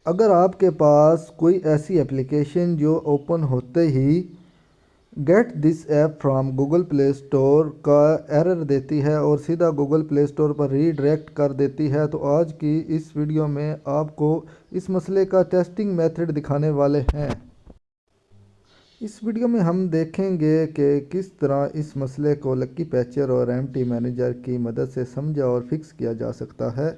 अगर आपके पास कोई ऐसी एप्लीकेशन जो ओपन होते ही get this app from Google Play Store का एरर देती है और सीधा गूगल प्ले स्टोर पर रीडायरेक्ट कर देती है, तो आज की इस वीडियो में आपको इस मसले का टेस्टिंग मेथड दिखाने वाले हैं। इस वीडियो में हम देखेंगे कि किस तरह इस मसले को लकी पैचर और एमटी मैनेजर की मदद से समझा और फिक्स किया जा सकता है।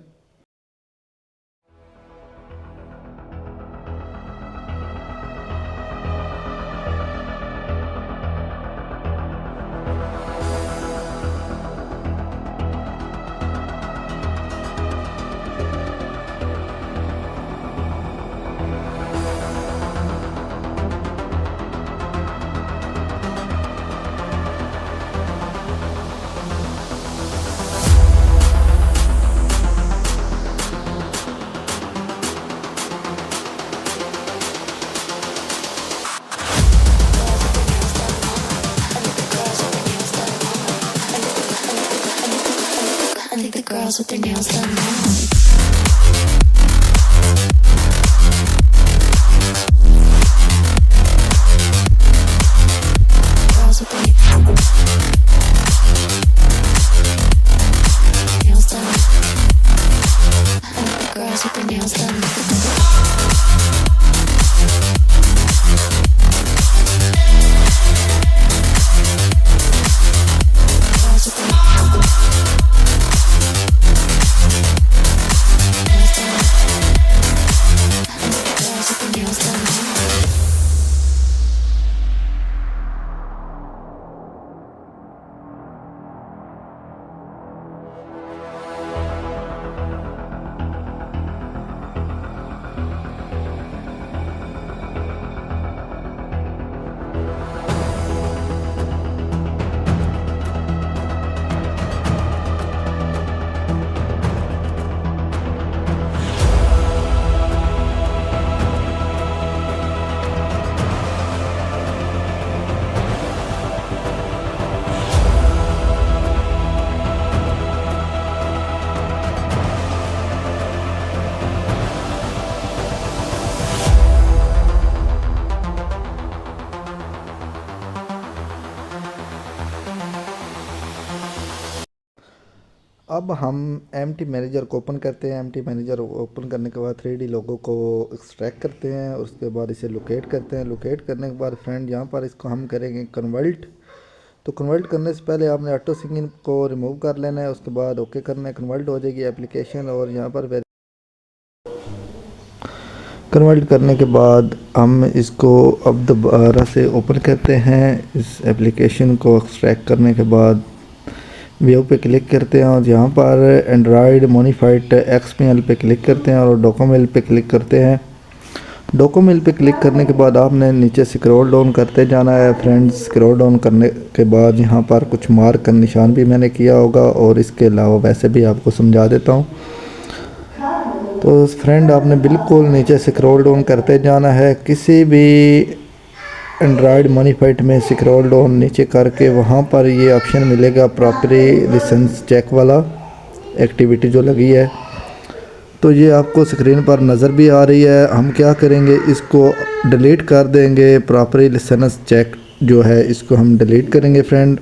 Girls with their nails done now. Girls with their nails done. I like the girls with their nails done. अब हम एमटी मैनेजर को ओपन करते हैं। एमटी मैनेजर ओपन करने के बाद 3D लोगो को एक्सट्रैक्ट करते हैं और उसके बाद इसे लोकेट करते हैं। लोकेट करने के बाद फ्रेंड यहाँ पर इसको हम करेंगे कन्वर्ट। तो कन्वर्ट करने से पहले आपने ऑटो सिंकिंग को रिमूव कर लेना है, उसके बाद ओके करना है। कन्वर्ट हो जाएगी एप्लीकेशन और यहाँ पर कन्वर्ट करने के बाद हम इसको अब दोबारा से ओपन करते हैं। इस एप्लीकेशन को एक्सट्रैक्ट करने के बाद व्यू पे क्लिक करते हैं और यहाँ पर एंड्रॉयड मॉडिफाइड XML पे क्लिक करते हैं और डॉक्यूमेंट पे क्लिक करते हैं। डॉक्यूमेंट पे क्लिक करने के बाद आपने नीचे स्क्रॉल डाउन करते जाना है फ्रेंड्स। स्क्रॉल डाउन करने के बाद यहाँ पर कुछ मार्क का निशान भी मैंने किया होगा और इसके अलावा वैसे भी आपको समझा देता हूँ। तो फ्रेंड आपने बिल्कुल नीचे स्क्रॉल डाउन करते जाना है। किसी भी एंड्रॉयड मॉडिफाइड में स्क्रॉल डाउन नीचे करके वहाँ पर ये ऑप्शन मिलेगा प्रॉपर्टी लाइसेंस चेक वाला एक्टिविटी जो लगी है, तो ये आपको स्क्रीन पर नज़र भी आ रही है। हम क्या करेंगे, इसको डिलीट कर देंगे। प्रॉपर्टी लाइसेंस चेक जो है इसको हम डिलीट करेंगे friend.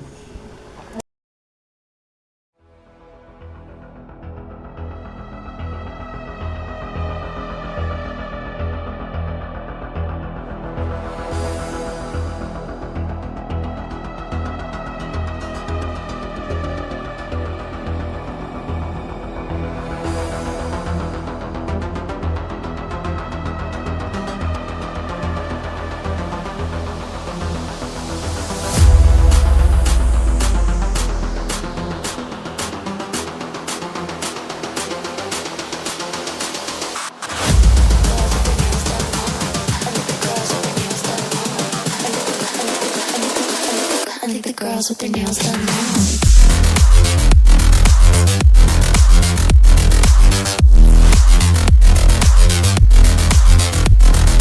Girls with their nails done now.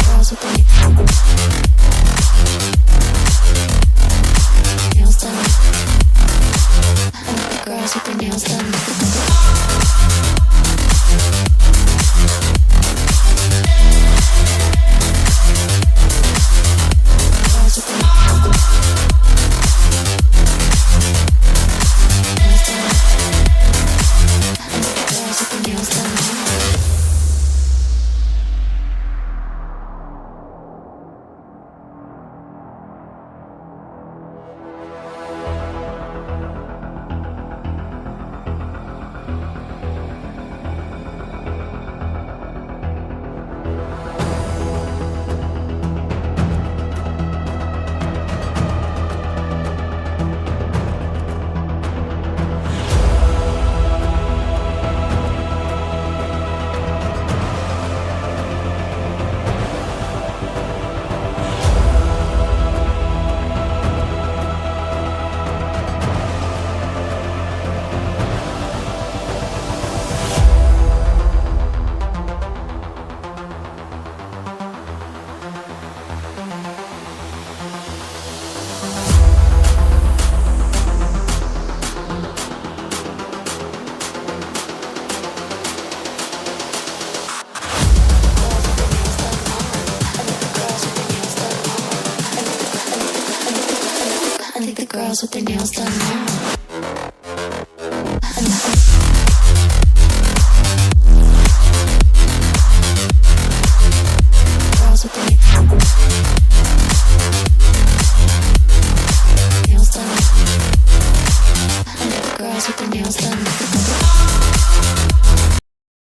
Girls with their nails done. I like the girls with their nails done. I think the girls with their nails done now. Girls with their